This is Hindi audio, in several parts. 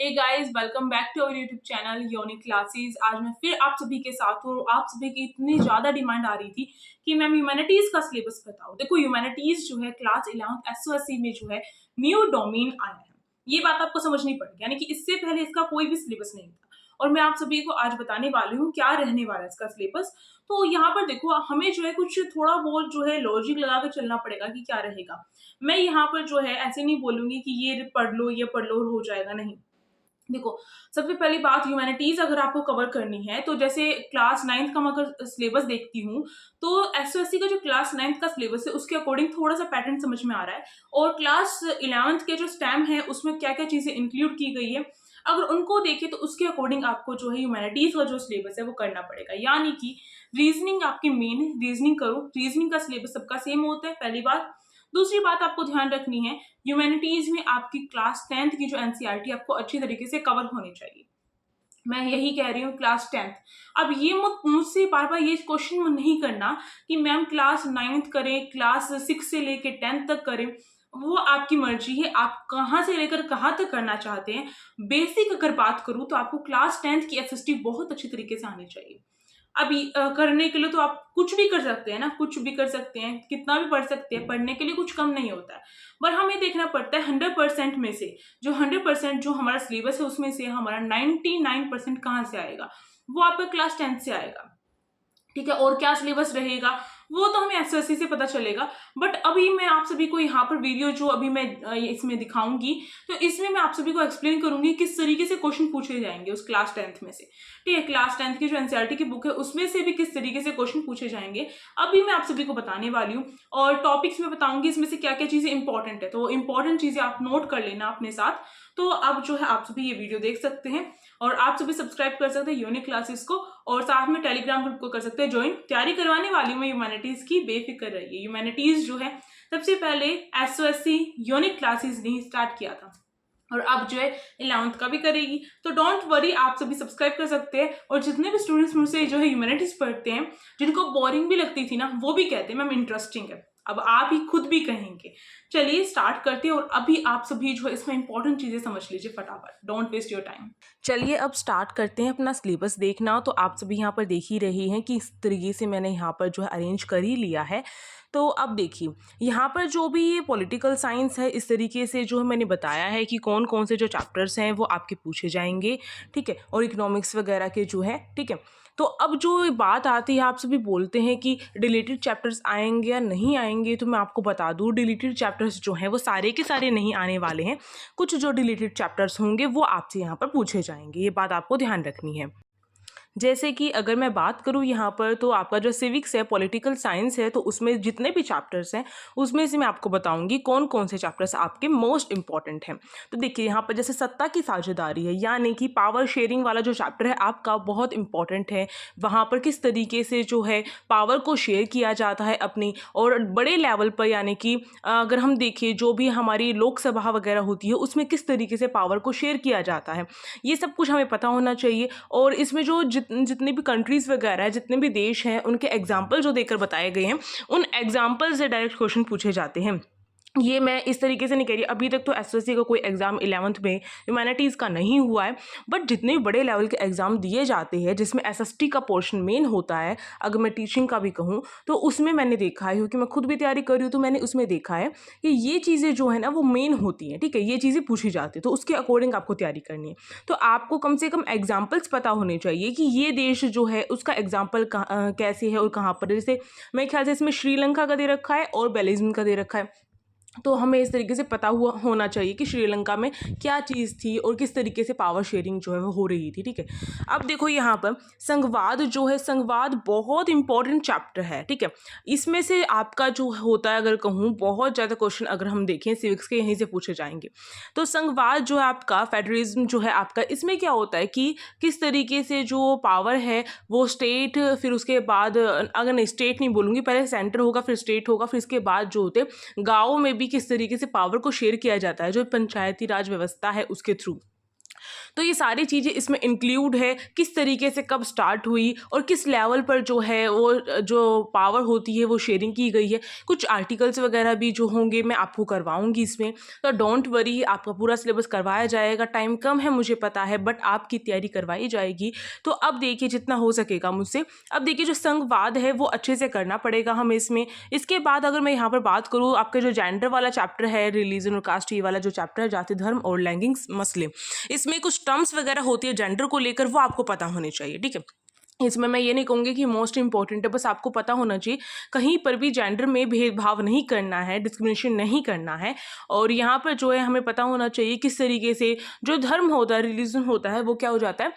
Hey guys, welcome back to our YouTube channel unique classes. आज मैं फिर आप सभी के साथ हूँ। आप सभी की इतनी ज़्यादा डिमांड आ रही थी कि मैम ह्यूमैनिटीज़ का सिलेबस बताओ। देखो, ह्यूमैनिटीज़ जो है क्लास 11th एसओएससी में जो है न्यू डोमेन आया है। ये बात आपको समझनी पड़ेगी, यानी कि इससे पहले इसका कोई भी सिलेबस नहीं था। और मैं आप सभी को आज बताने वाली हूँ क्या रहने वाला है इसका सिलेबस। तो यहाँ पर देखो, हमें जो है कुछ थोड़ा बहुत जो है लॉजिक लगा कर चलना पड़ेगा कि क्या रहेगा। मैं यहाँ पर जो है ऐसे नहीं बोलूंगी कि ये पढ़ लो ये पढ़ लो और हो जाएगा, नहीं। देखो, सबसे पहली बात, ह्यूमैनिटीज़ अगर आपको कवर करनी है तो जैसे क्लास 9th का मैं अगर सिलेबस देखती हूँ, तो एसओएससी का जो क्लास 9th का सिलेबस है उसके अकॉर्डिंग थोड़ा-सा पैटर्न समझ में आ रहा है। और क्लास 11th के जो स्टेम है उसमें क्या-क्या चीज़ें इंक्लूड की गई है, अगर उनको देखें तो उसके अकॉर्डिंग आपको जो है ह्यूमैनिटीज़ का जो सिलेबस है वो करना पड़ेगा। यानी कि रीज़निंग आपकी मेन है, रीज़निंग करो। रीज़निंग का सिलेबस सबका सेम होता है, पहली बात। दूसरी बात आपको ध्यान रखनी है, ह्यूमैनिटीज़ में आपकी क्लास 10th की जो एनसीईआरटी आपको अच्छी तरीके से कवर होनी चाहिए। मैं यही कह रही हूँ, क्लास 10th। अब ये मुझसे बार-बार ये क्वेश्चन नहीं करना कि मैम क्लास 9th करें, क्लास 6 से लेके 10th तक करें। वो आपकी मर्ज़ी है, आप कहाँ से लेकर कहाँ तक करना चाहते हैं। बेसिक अगर बात करूँ तो आपको क्लास 10th की एसएसटी बहुत अच्छी तरीके से आनी चाहिए। अभी करने के लिए तो आप कुछ भी कर सकते हैं ना, कुछ भी कर सकते हैं, कितना भी पढ़ सकते हैं, पढ़ने के लिए कुछ कम नहीं होता है। पर हमें देखना पड़ता है 100% में से, जो 100% जो हमारा सिलेबस है उसमें से हमारा 99% कहाँ से आएगा? वो आपका क्लास 10th से आएगा। ठीक है, और क्या सिलेबस रहेगा वो तो हमें एसओएससी से पता चलेगा। बट अभी मैं आप सभी को यहाँ पर वीडियो जो अभी मैं इसमें दिखाऊंगी, तो इसमें मैं आप सभी को एक्सप्लेन करूंगी किस तरीके से क्वेश्चन पूछे जाएंगे उस क्लास 10th में से। ठीक है, क्लास 10th की जो एनसीईआरटी की बुक है उसमें से भी किस तरीके से क्वेश्चन पूछे जाएंगे, अभी मैं आप सभी को बताने वाली हूँ। और टॉपिक्स में बताऊंगी इसमें से क्या क्या चीजें इंपॉर्टेंट है, तो इंपॉर्टेंट चीजें आप नोट कर लेना अपने साथ। तो अब जो है आप सभी ये वीडियो देख सकते हैं और आप सभी सब्सक्राइब कर सकते हैं यूनिक क्लासेस को, और साथ में टेलीग्राम ग्रुप को कर सकते हैं ज्वाइन। तैयारी करवाने वाली हूँ मैं ह्यूमैनिटीज की, बेफिक्र रहिए। ह्यूमैनिटीज जो है सबसे पहले एसओएससी यूनिक क्लासेस ने स्टार्ट किया था और अब जो है 11th का भी करेगी। तो डोंट वरी, आप सभी सब्सक्राइब कर सकते हैं। और जितने भी स्टूडेंट्स मुझसे जो है ह्यूमैनिटीज पढ़ते हैं, जिनको बोरिंग भी लगती थी ना, वो भी कहते हैं मैम इंटरेस्टिंग है। अब आप ही खुद भी कहेंगे। चलिए स्टार्ट करते हैं, और अभी आप सभी जो है इसमें इंपॉर्टेंट चीजें समझ लीजिए फटाफट, डोंट वेस्ट योर टाइम। चलिए अब स्टार्ट करते हैं अपना सिलेबस देखना। तो आप सभी यहाँ पर देख ही रहे हैं कि इस तरीके से मैंने यहाँ पर जो है अरेंज कर ही लिया है। तो अब देखिए, यहाँ पर जो भी ये पॉलिटिकल साइंस है, इस तरीके से जो मैंने बताया है कि कौन कौन से जो चैप्टर्स हैं वो आपके पूछे जाएंगे। ठीक है, और इकोनॉमिक्स वगैरह के जो है, ठीक है। तो अब जो बात आती है, आप सभी बोलते हैं कि डिलीटेड चैप्टर्स आएंगे या नहीं आएंगे, तो मैं आपको बता दूँ डिलीटेड चैप्टर्स जो हैं वो सारे के सारे नहीं आने वाले हैं। कुछ जो डिलीटेड चैप्टर्स होंगे वो आपसे यहाँ पर पूछे जाएंगे, ये बात आपको ध्यान रखनी है। जैसे कि अगर मैं बात करूँ यहाँ पर, तो आपका जो सिविक्स है, पॉलिटिकल साइंस है, तो उसमें जितने भी चैप्टर्स हैं उसमें से मैं आपको बताऊंगी कौन कौन से चैप्टर्स आपके मोस्ट इंपॉर्टेंट हैं। तो देखिए, यहाँ पर जैसे सत्ता की साझेदारी है, यानी कि पावर शेयरिंग वाला जो चैप्टर है आपका बहुत इंपॉर्टेंट है। वहाँ पर किस तरीके से जो है पावर को शेयर किया जाता है अपनी, और बड़े लेवल पर, यानी कि अगर हम देखें जो भी हमारी लोकसभा वगैरह होती है उसमें किस तरीके से पावर को शेयर किया जाता है, ये सब कुछ हमें पता होना चाहिए। और इसमें जो जितने भी कंट्रीज़ वगैरह है, जितने भी देश हैं, उनके एग्जाम्पल जो देकर बताए गए हैं, उन एग्जाम्पल से डायरेक्ट क्वेश्चन पूछे जाते हैं। ये मैं इस तरीके से नहीं कह रही, अभी तक तो एसएससी का कोई एग्ज़ाम 11th में ह्यूमैनिटीज़ का नहीं हुआ है। बट जितने भी बड़े लेवल के एग्ज़ाम दिए जाते हैं जिसमें एसएसटी का पोर्शन मेन होता है, अगर मैं टीचिंग का भी कहूँ तो उसमें मैंने देखा है, क्योंकि मैं खुद भी तैयारी कर रही हूँ, तो मैंने उसमें देखा है कि ये चीज़ें जो है ना वो मेन होती हैं। ठीक है, ये चीज़ें पूछी जाती है, तो उसके अकॉर्डिंग आपको तैयारी करनी है। तो आपको कम से कम एग्जाम्पल्स पता होने चाहिए कि ये देश जो है उसका एग्जाम्पल कैसे है और कहाँ पर। जैसे मेरे ख्याल से इसमें श्रीलंका का दे रखा है और बेलिज्म का दे रखा है, तो हमें इस तरीके से पता होना चाहिए कि श्रीलंका में क्या चीज़ थी और किस तरीके से पावर शेयरिंग जो है वो हो रही थी। ठीक है, अब देखो यहाँ पर संघवाद जो है, संघवाद बहुत इंपॉर्टेंट चैप्टर है। ठीक है, इसमें से आपका जो होता है, अगर कहूँ बहुत ज़्यादा क्वेश्चन अगर हम देखें सिविक्स के, यहीं से पूछे जाएंगे। तो संघवाद जो है आपका, फेडरलिज्म जो है आपका, इसमें क्या होता है कि किस तरीके से जो पावर है वो स्टेट, फिर उसके बाद, अगर नहीं स्टेट नहीं बोलूँगी, पहले सेंटर होगा फिर स्टेट होगा, फिर इसके बाद जो होते गाँव में भी किस तरीके से पावर को शेयर किया जाता है, जो पंचायती राज व्यवस्था है उसके थ्रू। तो ये सारी चीज़ें इसमें इंक्लूड है, किस तरीके से कब स्टार्ट हुई और किस लेवल पर जो है वो जो पावर होती है वो शेयरिंग की गई है। कुछ आर्टिकल्स वगैरह भी जो होंगे मैं आपको करवाऊंगी इसमें, तो डोंट वरी, आपका पूरा सिलेबस करवाया जाएगा। टाइम कम है मुझे पता है, बट आपकी तैयारी करवाई जाएगी। तो अब देखिए जितना हो सकेगा मुझसे। अब देखिए जो संघवाद है वो अच्छे से करना पड़ेगा हमें इसमें। इसके बाद अगर मैं यहाँ पर बात करूँ, आपका जो जेंडर वाला चैप्टर है, रिलीजन और कास्ट, ये वाला जो चैप्टर है, जाति धर्म और लैंगिक मसले, इसमें कुछ टर्म्स वगैरह होती है जेंडर को लेकर, वो आपको पता होने चाहिए, ठीक है। इसमें मैं ये नहीं कहूँगी कि मोस्ट इंपॉर्टेंट है, बस आपको पता होना चाहिए कहीं पर भी जेंडर में भेदभाव नहीं करना है, डिस्क्रिमिनेशन नहीं करना है। और यहाँ पर जो है हमें पता होना चाहिए किस तरीके से जो धर्म होता है, रिलीजन होता है, वो क्या हो जाता है,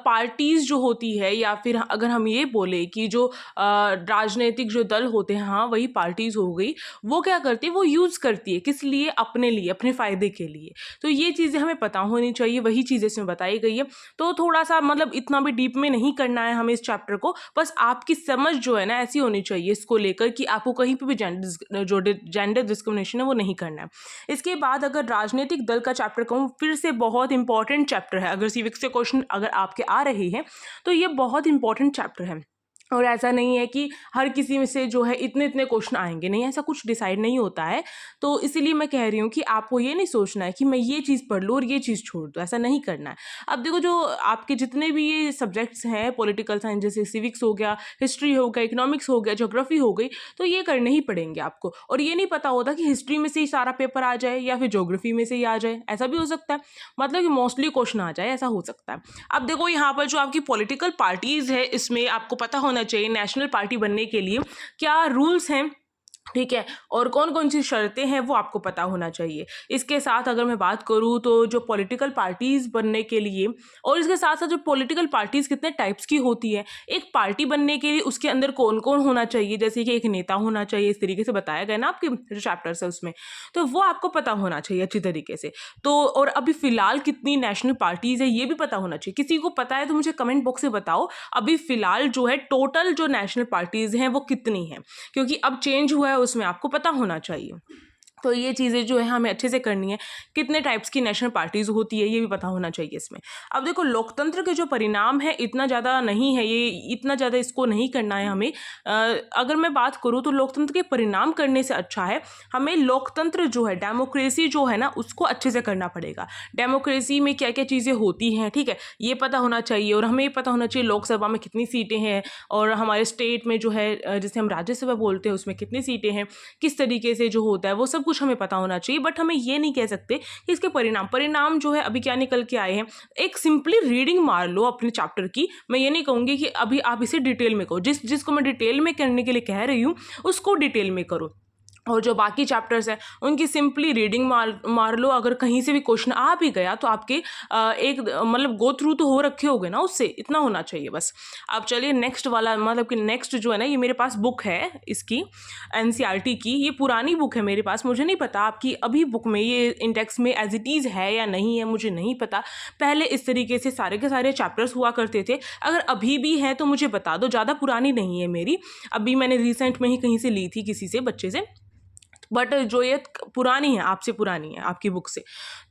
पार्टीज़ जो होती है, या फिर अगर हम ये बोले कि जो राजनीतिक जो दल होते हैं, हाँ वही पार्टीज़ हो गई, वो क्या करती है, वो यूज़ करती है किस लिए, अपने लिए, अपने फ़ायदे के लिए। तो ये चीज़ें हमें पता होनी चाहिए, वही चीज़ें इसमें बताई गई है। तो थोड़ा सा मतलब इतना भी डीप में नहीं करना है हमें इस चैप्टर को, बस आपकी समझ जो है ना ऐसी होनी चाहिए इसको लेकर कि आपको कहीं पे भी जेंडर डिस्क्रिमिनेशन है वो नहीं करना है। इसके बाद अगर राजनीतिक दल का चैप्टर कहूँ, फिर से बहुत इंपॉर्टेंट चैप्टर है। अगर सिविक्स से क्वेश्चन अगर आपके आ रहे हैं तो ये बहुत इंपॉर्टेंट चैप्टर है। और ऐसा नहीं है कि हर किसी में से जो है इतने क्वेश्चन आएंगे, नहीं, ऐसा कुछ डिसाइड नहीं होता है। तो इसीलिए मैं कह रही हूँ कि आपको ये नहीं सोचना है कि मैं ये चीज़ पढ़ लूँ और ये चीज़ छोड़ दूँ, ऐसा नहीं करना है। अब देखो जो आपके जितने भी ये सब्जेक्ट्स हैं, पॉलिटिकल साइंस जैसे सिविक्स हो गया, हिस्ट्री हो गया, इकोनॉमिक्स हो गया, ज्योग्राफी हो गई, तो ये करने ही पड़ेंगे आपको। और ये नहीं पता होता कि हिस्ट्री में से ही सारा पेपर आ जाए या फिर ज्योग्राफी में से ही आ जाए, ऐसा भी हो सकता है, मतलब कि मोस्टली क्वेश्चन आ जाए, ऐसा हो सकता है। अब देखो यहाँ पर जो आपकी पॉलिटिकल पार्टीज़ है, इसमें आपको पता होना चाहिए नेशनल पार्टी बनने के लिए क्या रूल्स हैं, ठीक है, और कौन कौन सी शर्तें हैं वो आपको पता होना चाहिए। इसके साथ अगर मैं बात करूँ तो जो पॉलिटिकल पार्टीज़ बनने के लिए, और इसके साथ साथ जो पॉलिटिकल पार्टीज़ कितने टाइप्स की होती है, एक पार्टी बनने के लिए उसके अंदर कौन कौन होना चाहिए, जैसे कि एक नेता होना चाहिए, इस तरीके से बताया गया ना आपके जो चैप्टर्स है उसमें, तो वो आपको पता होना चाहिए अच्छी तरीके से। तो और अभी फ़िलहाल कितनी नेशनल पार्टीज़ है ये भी पता होना चाहिए। किसी को पता है तो मुझे कमेंट बॉक्स में बताओ अभी फ़िलहाल जो है टोटल जो नेशनल पार्टीज़ हैं वो कितनी हैं, क्योंकि अब चेंज हुआ है उसमें आपको पता होना चाहिए। तो ये चीज़ें जो है हमें अच्छे से करनी है। कितने टाइप्स की नेशनल पार्टीज़ होती है ये भी पता होना चाहिए इसमें। अब देखो लोकतंत्र के जो परिणाम है इतना ज़्यादा नहीं है, ये इतना ज़्यादा इसको नहीं करना है हमें। अगर मैं बात करूँ तो लोकतंत्र के परिणाम करने से अच्छा है हमें लोकतंत्र जो है, डेमोक्रेसी जो है ना, उसको अच्छे से करना पड़ेगा। डेमोक्रेसी में क्या क्या चीज़ें होती हैं, ठीक है, ये पता होना चाहिए। और हमें ये पता होना चाहिए लोकसभा में कितनी सीटें हैं, और हमारे स्टेट में जो है जिसे हम राज्यसभा बोलते हैं उसमें कितनी सीटें हैं, किस तरीके से जो होता है वो सब कुछ हमें पता होना चाहिए। बट हमें ये नहीं कह सकते कि इसके परिणाम जो है अभी क्या निकल के आए हैं। एक सिंपली रीडिंग मार लो अपने चैप्टर की। मैं ये नहीं कहूँगी कि अभी आप इसे डिटेल में करो, जिसको मैं डिटेल में करने के लिए कह रही हूँ उसको डिटेल में करो। और जो बाकी चैप्टर्स हैं उनकी सिंपली रीडिंग मार लो। अगर कहीं से भी क्वेश्चन आ भी गया तो आपके एक मतलब गो थ्रू तो हो रखे होगे ना उससे, इतना होना चाहिए बस। अब चलिए नेक्स्ट वाला, मतलब कि नेक्स्ट जो है ना, ये मेरे पास बुक है इसकी एनसीईआरटी की। ये पुरानी बुक है मेरे पास, मुझे नहीं पता आपकी अभी बुक में ये इंडेक्स में एज इट इज़ है या नहीं है, मुझे नहीं पता। पहले इस तरीके से सारे के सारे चैप्टर्स हुआ करते थे। अगर अभी भी हैं तो मुझे बता दो, ज़्यादा पुरानी नहीं है मेरी, अभी मैंने रिसेंट में ही कहीं से ली थी किसी से, बच्चे से। बट जो ये पुरानी है, आपसे पुरानी है आपकी बुक से।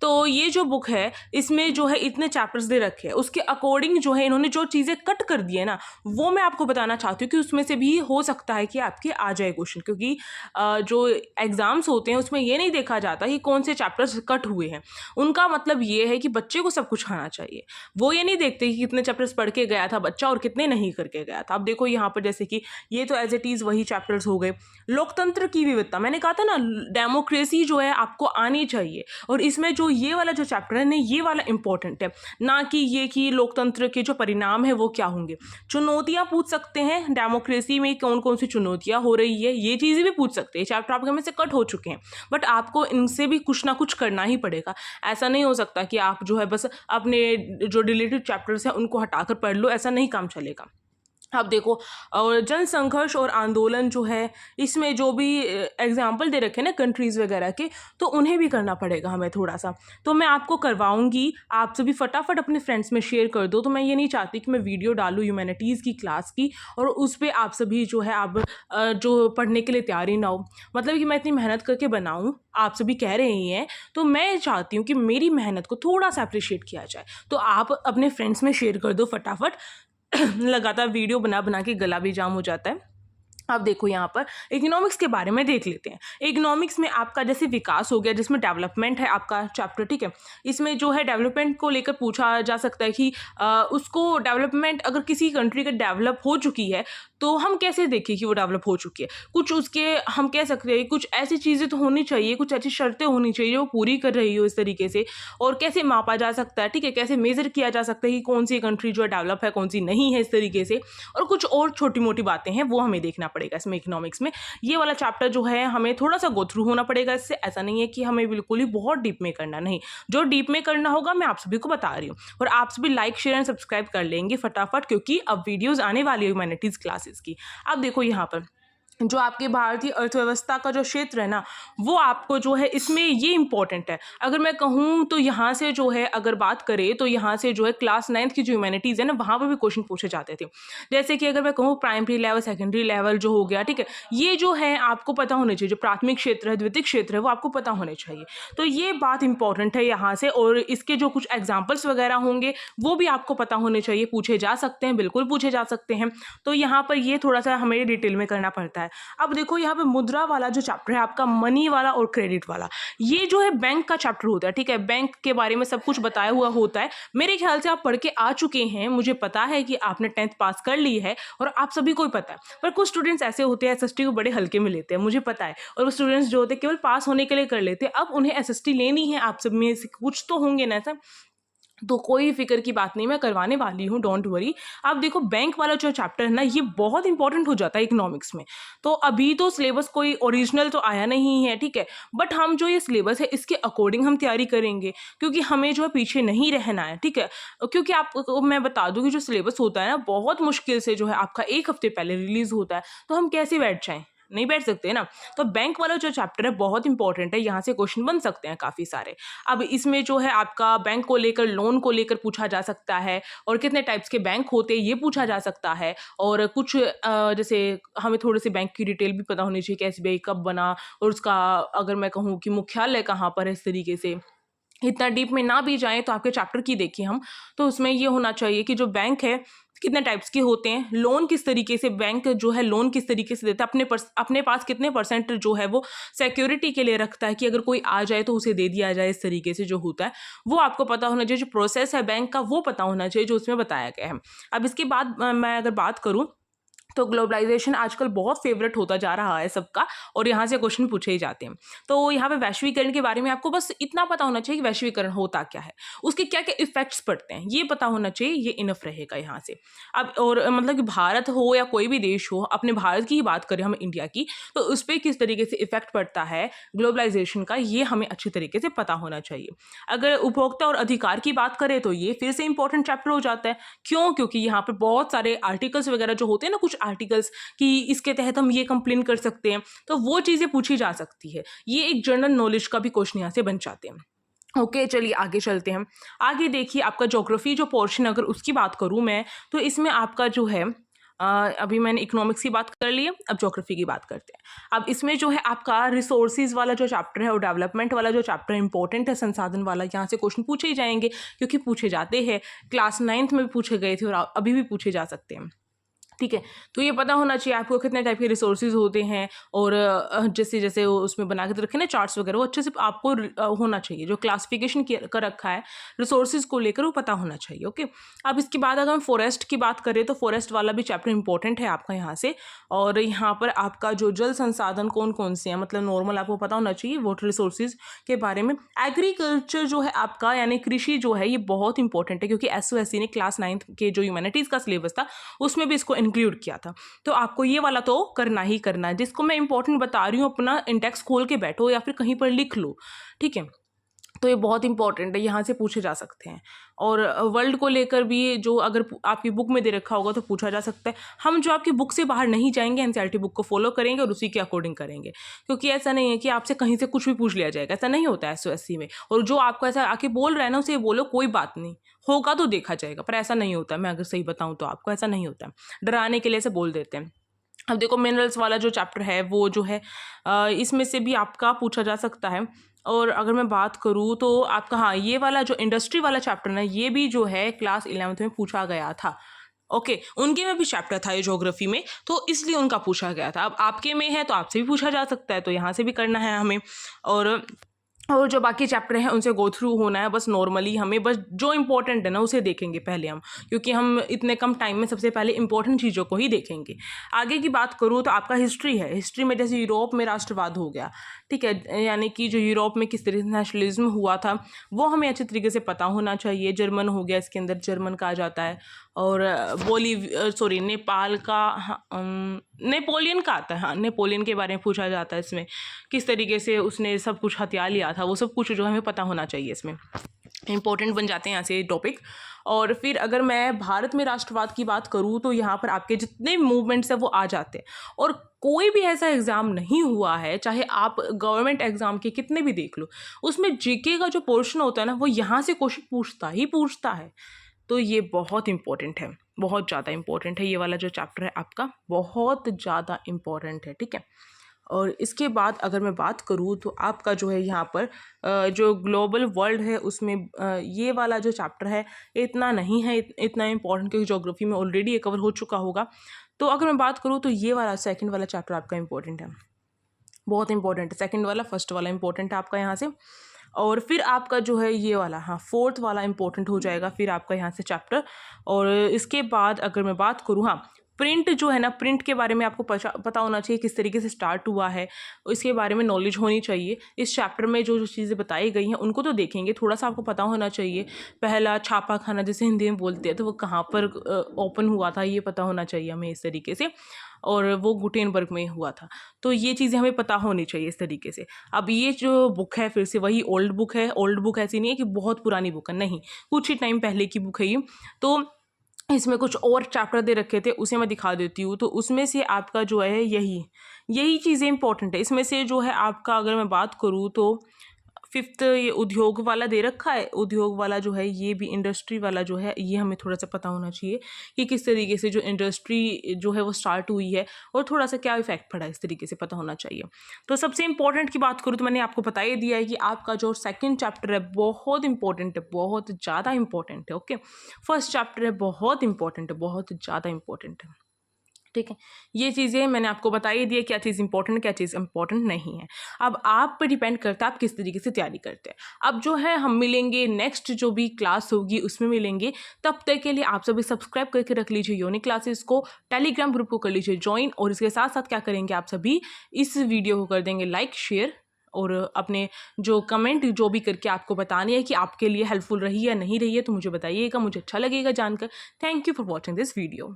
तो ये जो बुक है इसमें जो है इतने चैप्टर्स दे रखे हैं, उसके अकॉर्डिंग जो है इन्होंने जो चीज़ें कट कर दी है ना, वो मैं आपको बताना चाहती हूँ कि उसमें से भी हो सकता है कि आपके आ जाए क्वेश्चन। क्योंकि जो एग्ज़ाम्स होते हैं उसमें ये नहीं देखा जाता कि कौन से चैप्टर्स कट हुए हैं। उनका मतलब ये है कि बच्चे को सब कुछ आना चाहिए। वो ये नहीं देखते कि कितने चैप्टर्स पढ़ के गया था बच्चा और कितने नहीं करके गया था। अब देखो यहाँ पर जैसे कि ये तो एज इट इज़ वही चैप्टर्स हो गए। लोकतंत्र की विविधता, मैंने कहा था ना डेमोक्रेसी जो है आपको आनी चाहिए, और इसमें जो ये वाला जो चैप्टर है ना, ये वाला इंपॉर्टेंट है, ना कि ये कि लोकतंत्र के जो परिणाम है वो क्या होंगे। चुनौतियां पूछ सकते हैं, डेमोक्रेसी में कौन कौन सी चुनौतियां हो रही है ये चीज़ें भी पूछ सकते हैं। चैप्टर आपके में से कट हो चुके हैं, बट आपको इनसे भी कुछ ना कुछ करना ही पड़ेगा। ऐसा नहीं हो सकता कि आप जो है बस अपने जो रिलेटेड चैप्टर्स हैं उनको हटाकर पढ़ लो, ऐसा नहीं काम चलेगा। अब देखो, और जन संघर्ष और आंदोलन जो है, इसमें जो भी एग्जाम्पल दे रखे हैं ना कंट्रीज़ वगैरह के, तो उन्हें भी करना पड़ेगा हमें थोड़ा सा। तो मैं आपको करवाऊंगी, आप सभी फटाफट अपने फ्रेंड्स में शेयर कर दो। तो मैं ये नहीं चाहती कि मैं वीडियो डालूँ ह्यूमैनिटीज़ की क्लास की और उस पर आप सभी जो है आप जो पढ़ने के लिए तैयार ही ना हो। मतलब कि मैं इतनी मेहनत करके बनाऊँ, आप सभी कह रहे ही हैं, तो मैं चाहती हूँ कि मेरी मेहनत को थोड़ा सा अप्रिशिएट किया जाए। तो आप अपने फ्रेंड्स में शेयर कर दो फटाफट। लगातार वीडियो बना बना के गला भी जाम हो जाता है। अब देखो यहाँ पर इकोनॉमिक्स के बारे में देख लेते हैं। इकोनॉमिक्स में आपका जैसे विकास हो गया, जिसमें डेवलपमेंट है आपका चैप्टर, ठीक है। इसमें जो है डेवलपमेंट को लेकर पूछा जा सकता है कि उसको डेवलपमेंट, अगर किसी कंट्री का डेवलप हो चुकी है तो हम कैसे देखें कि वो डेवलप हो चुकी है। कुछ उसके हम कह सकते हैं कुछ ऐसी चीज़ें तो होनी चाहिए, कुछ ऐसी शर्तें होनी चाहिए जो पूरी कर रही हो इस तरीके से, और कैसे मापा जा सकता है, ठीक है, कैसे मेज़र किया जा सकता है कि कौन सी कंट्री जो है डेवलप है, कौन सी नहीं है, इस तरीके से। और कुछ और छोटी मोटी बातें हैं वो हमें देखना पड़ेगा इसमें इकोनॉमिक्स में। ये वाला चैप्टर जो है हमें थोड़ा सा गो थ्रू होना पड़ेगा इससे। ऐसा नहीं है कि हमें बिल्कुल ही बहुत डीप में करना, नहीं, जो डीप में करना होगा मैं आप सभी को बता रही हूँ। और आप सभी लाइक शेयर एंड सब्सक्राइब कर लेंगे फटाफट, क्योंकि अब वीडियोज़ आने वाली है ह्यूमैनिटीज़ क्लासेस की। अब देखो यहाँ पर जो आपकी भारतीय अर्थव्यवस्था का जो क्षेत्र है ना, वो आपको जो है इसमें ये इम्पोर्टेंट है। अगर मैं कहूँ तो यहाँ से जो है अगर बात करें तो यहाँ से जो है क्लास 9th की जो ह्यूमैनिटीज़ है ना, वहाँ पर भी क्वेश्चन पूछे जाते थे। जैसे कि अगर मैं कहूँ प्राइमरी लेवल, सेकेंडरी लेवल जो हो गया, ठीक है, ये जो है आपको पता होने चाहिए। जो प्राथमिक क्षेत्र है, द्वितीयक क्षेत्र है, वो आपको पता होने चाहिए। तो ये बात इंपॉर्टेंट है यहाँ से। और इसके जो कुछ एग्जाम्पल्स वगैरह होंगे वो भी आपको पता होने चाहिए, पूछे जा सकते हैं, बिल्कुल पूछे जा सकते हैं। तो यहाँ पर ये थोड़ा सा हमें डिटेल में करना पड़ता है। अब देखो यहाँ पे मुद्रा वाला जो चैप्टर है आपका, मनी वाला और क्रेडिट वाला, ये जो है बैंक का चैप्टर होता है, ठीक है। बैंक के बारे में सब कुछ बताया हुआ होता है। मेरे ख्याल से आप पढ़ के आ चुके हैं, मुझे पता है कि आपने 10th पास कर ली है और आप सभी को ही पता है। पर कुछ स्टूडेंट्स ऐसे होते हैं एसएसटी को बड़े हल्के में लेते हैं, मुझे पता है। और वो स्टूडेंट्स जो होते हैं केवल पास होने के लिए कर लेते हैं। अब उन्हें एसएसटी लेनी है, आप सब में से कुछ तो होंगे ना ऐसा, तो कोई फिक्र की बात नहीं, मैं करवाने वाली हूँ, डोंट वरी। अब देखो बैंक वाला जो चैप्टर है ना, ये बहुत इंपॉर्टेंट हो जाता है इकोनॉमिक्स में। तो अभी तो सिलेबस कोई ओरिजिनल तो आया नहीं है, ठीक है, बट हम जो ये सिलेबस है इसके अकॉर्डिंग हम तैयारी करेंगे, क्योंकि हमें जो है पीछे नहीं रहना है, ठीक है। क्योंकि आपको मैं बता दूँ कि जो सिलेबस होता है ना, बहुत मुश्किल से जो है आपका 1 हफ्ते पहले रिलीज होता है। तो हम कैसे बैठ जाएँ, नहीं बैठ सकते ना। तो बैंक वाला जो चैप्टर है बहुत इंपॉर्टेंट है, यहाँ से क्वेश्चन बन सकते हैं काफ़ी सारे। अब इसमें जो है आपका बैंक को लेकर, लोन को लेकर पूछा जा सकता है, और कितने टाइप्स के बैंक होते हैं ये पूछा जा सकता है। और कुछ जैसे हमें थोड़ी सी बैंक की डिटेल भी पता होनी चाहिए कि एसबीआई कब बना, और उसका अगर मैं कहूँ कि मुख्यालय कहाँ पर है, इस तरीके से। इतना डीप में ना भी जाएँ तो आपके चैप्टर की देखिए हम, तो उसमें ये होना चाहिए कि जो बैंक है कितने टाइप्स के होते हैं, लोन किस तरीके से बैंक जो है लोन किस तरीके से देता है, अपने पास कितने परसेंट जो है वो सिक्योरिटी के लिए रखता है कि अगर कोई आ जाए तो उसे दे दिया जाए, इस तरीके से जो होता है वो आपको पता होना चाहिए। जो प्रोसेस है बैंक का वो पता होना चाहिए जो उसमें बताया गया है। अब इसके बाद मैं अगर बात करूँ तो ग्लोबलाइजेशन आजकल बहुत फेवरेट होता जा रहा है सबका, और यहाँ से क्वेश्चन पूछे ही जाते हैं। तो यहाँ पे वैश्वीकरण के बारे में आपको बस इतना पता होना चाहिए कि वैश्वीकरण होता क्या है, उसके क्या क्या इफेक्ट्स पड़ते हैं, ये पता होना चाहिए, ये इनफ रहेगा यहाँ से। अब और मतलब कि भारत हो या कोई भी देश हो, अपने भारत की ही बात करें हम, इंडिया की, तो उस पर किस तरीके से इफेक्ट पड़ता है ग्लोबलाइजेशन का, ये हमें अच्छी तरीके से पता होना चाहिए। अगर उपभोक्ता और अधिकार की बात करें तो ये फिर से इंपॉर्टेंट चैप्टर हो जाता है। क्यों? क्योंकि यहाँ पर बहुत सारे आर्टिकल्स वगैरह जो होते हैं ना, कुछ आर्टिकल्स कि इसके तहत हम ये कंप्लेन कर सकते हैं, तो वो चीज़ें पूछी जा सकती है। ये एक जनरल नॉलेज का भी क्वेश्चन यहाँ से बन जाते हैं। ओके, चलिए आगे चलते हैं। आगे देखिए आपका ज्योग्राफी जो पोर्शन, अगर उसकी बात करूँ मैं, तो इसमें आपका जो है अभी मैंने इकोनॉमिक्स की बात कर ली है, अब ज्योग्राफी की बात करते हैं। अब इसमें जो है आपका रिसोर्सेज वाला जो चैप्टर है और डेवलपमेंट वाला जो चैप्टर इंपॉर्टेंट है, संसाधन वाला, यहाँ से क्वेश्चन पूछे ही जाएंगे, क्योंकि पूछे जाते हैं। क्लास 9th में भी पूछे गए थे और अभी भी पूछे जा सकते हैं, ठीक है। तो ये पता होना चाहिए आपको कितने टाइप के रिसोर्सेज होते हैं, और जैसे जैसे वो उसमें बना के रखे ना चार्ट्स वगैरह, वो अच्छे से आपको होना चाहिए। जो क्लासिफिकेशन कर रखा है रिसोर्सेज को लेकर, वो पता होना चाहिए। ओके, अब इसके बाद अगर हम फॉरेस्ट की बात करें तो फॉरेस्ट वाला भी चैप्टर इंपॉर्टेंट है आपका यहाँ से। और यहाँ पर आपका जो जल संसाधन कौन कौन से हैं, मतलब नॉर्मल आपको पता होना चाहिए वाटर रिसोर्सेज के बारे में। एग्रीकल्चर जो है आपका, यानी कृषि जो है, ये बहुत इंपॉर्टेंट है, क्योंकि एसओएससी ने क्लास 9th के जो ह्यूमैनिटीज़ का सिलेबस था उसमें भी इसको इंक्लूड किया था। तो आपको ये वाला तो करना ही करना है, जिसको मैं इंपॉर्टेंट बता रही हूँ, अपना इंडेक्स खोल के बैठो या फिर कहीं पर लिख लो, ठीक है। तो ये बहुत इंपॉर्टेंट है, यहाँ से पूछे जा सकते हैं। और वर्ल्ड को लेकर भी जो अगर आपकी बुक में दे रखा होगा तो पूछा जा सकता है। हम जो आपकी बुक से बाहर नहीं जाएंगे, एनसीईआरटी बुक को फॉलो करेंगे और उसी के अकॉर्डिंग करेंगे, क्योंकि ऐसा नहीं है कि आपसे कहीं से कुछ भी पूछ लिया जाएगा, ऐसा नहीं होता है एसओएससी में। और जो आपको ऐसा आके बोल रहा है ना, उसे बोलो कोई बात नहीं, होगा तो देखा जाएगा, पर ऐसा नहीं होता। मैं अगर सही बताऊँ तो आपको ऐसा नहीं होता, डराने के लिए ऐसे बोल देते हैं। अब देखो मिनरल्स वाला जो चैप्टर है वो जो है इसमें से भी आपका पूछा जा सकता है। और अगर मैं बात करूँ तो आपका, हाँ, ये वाला जो इंडस्ट्री वाला चैप्टर है ये भी जो है क्लास 11th में पूछा गया था। ओके, उनके में भी चैप्टर था ये ज्योग्राफी में, तो इसलिए उनका पूछा गया था। अब आपके में है तो आपसे भी पूछा जा सकता है, तो यहाँ से भी करना है हमें। और जो बाकी चैप्टर हैं उनसे गो थ्रू होना है बस नॉर्मली हमें, बस जो इंपॉर्टेंट है ना उसे देखेंगे पहले हम, क्योंकि हम इतने कम टाइम में सबसे पहले इंपॉर्टेंट चीज़ों को ही देखेंगे। आगे की बात करूँ तो आपका हिस्ट्री है। हिस्ट्री में जैसे यूरोप में राष्ट्रवाद हो गया, ठीक है, यानी कि जो यूरोप में किस तरीके से नेशनलिज्म हुआ था वो हमें अच्छे तरीके से पता होना चाहिए। जर्मन हो गया, इसके अंदर जर्मन कहा जाता है। और नेपाल का, नेपोलियन का आता है, हाँ, नेपोलियन के बारे में पूछा जाता है इसमें, किस तरीके से उसने सब कुछ हथिया लिया था, वो सब कुछ जो हमें पता होना चाहिए। इसमें इंपॉर्टेंट बन जाते हैं यहाँ से टॉपिक। और फिर अगर मैं भारत में राष्ट्रवाद की बात करूँ तो यहाँ पर आपके जितने मूवमेंट्स हैं वो आ जाते हैं। और कोई भी ऐसा एग्ज़ाम नहीं हुआ है, चाहे आप गवर्नमेंट एग्ज़ाम के कितने भी देख लो, उसमें जीके का जो पोर्शन होता है ना वो यहाँ से क्वेश्चन पूछता है। तो ये बहुत इंपॉर्टेंट है, बहुत ज़्यादा इंपॉर्टेंट है। ये वाला जो चैप्टर है आपका बहुत ज़्यादा इंपॉर्टेंट है, ठीक है। और इसके बाद अगर मैं बात करूँ तो आपका जो है यहाँ पर जो ग्लोबल वर्ल्ड है उसमें ये वाला जो चैप्टर है इतना नहीं है, इतना इंपॉर्टेंट, क्योंकि ज्योग्राफी में ऑलरेडी ये कवर हो चुका होगा। तो अगर मैं बात करूँ तो ये वाला सेकंड वाला चैप्टर आपका इंपॉर्टेंट है, बहुत इंपॉर्टेंट है। सेकंड वाला, फर्स्ट वाला इंपॉर्टेंट है आपका यहाँ से। और फिर आपका जो है ये वाला, हाँ, फोर्थ वाला इंपॉर्टेंट हो जाएगा फिर आपका यहाँ से चैप्टर। और इसके बाद अगर मैं बात करूँ, हाँ, प्रिंट जो है ना, प्रिंट के बारे में आपको पता होना चाहिए किस तरीके से स्टार्ट हुआ है, इसके बारे में नॉलेज होनी चाहिए। इस चैप्टर में जो जो चीज़ें बताई गई हैं उनको तो देखेंगे, थोड़ा सा आपको पता होना चाहिए। पहला छापा खाना जैसे हिंदी में बोलते हैं तो वो कहाँ पर ओपन हुआ था ये पता होना चाहिए हमें इस तरीके से, और वो गुटेनबर्ग में हुआ था। तो ये चीज़ें हमें पता होनी चाहिए इस तरीके से। अब ये जो बुक है फिर से वही ओल्ड बुक है। ओल्ड बुक ऐसी नहीं है कि बहुत पुरानी बुक है, नहीं, कुछ ही टाइम पहले की बुक है ये। तो इसमें कुछ और चैप्टर दे रखे थे, उसे मैं दिखा देती हूँ। तो उसमें से आपका जो है यही चीज़ें इंपॉर्टेंट है। इसमें से जो है आपका, अगर मैं बात करूँ तो फिफ्थ ये उद्योग वाला दे रखा है। उद्योग वाला जो है ये भी, इंडस्ट्री वाला जो है ये हमें थोड़ा सा पता होना चाहिए कि किस तरीके से जो इंडस्ट्री जो है वो स्टार्ट हुई है और थोड़ा सा क्या इफेक्ट पड़ा है, इस तरीके से पता होना चाहिए। तो सबसे इंपॉर्टेंट की बात करूँ तो मैंने आपको बता ही दिया है कि आपका जो सेकंड चैप्टर है बहुत इंपॉर्टेंट है, बहुत ज़्यादा इंपॉर्टेंट है। ओके, फर्स्ट चैप्टर है बहुत इंपॉर्टेंट है, बहुत ज़्यादा इंपॉर्टेंट है, ठीक है। ये चीज़ें मैंने आपको बता ही दी है, क्या चीज़ इंपॉर्टेंट क्या चीज़ इंपॉर्टेंट नहीं है। अब आप पर डिपेंड करता है आप किस तरीके से तैयारी करते हैं। अब जो है हम मिलेंगे नेक्स्ट जो भी क्लास होगी उसमें मिलेंगे। तब तक के लिए आप सभी सब्सक्राइब करके रख लीजिए यूनिक क्लासेस को, टेलीग्राम ग्रुप को कर लीजिए ज्वाइन, और इसके साथ साथ क्या करेंगे आप सभी, इस वीडियो को कर देंगे लाइक, शेयर, और अपने जो कमेंट जो भी करके आपको बतानी है कि आपके लिए हेल्पफुल रही या नहीं रही है तो मुझे बताइएगा, मुझे अच्छा लगेगा जानकर। Thank you for watching this video.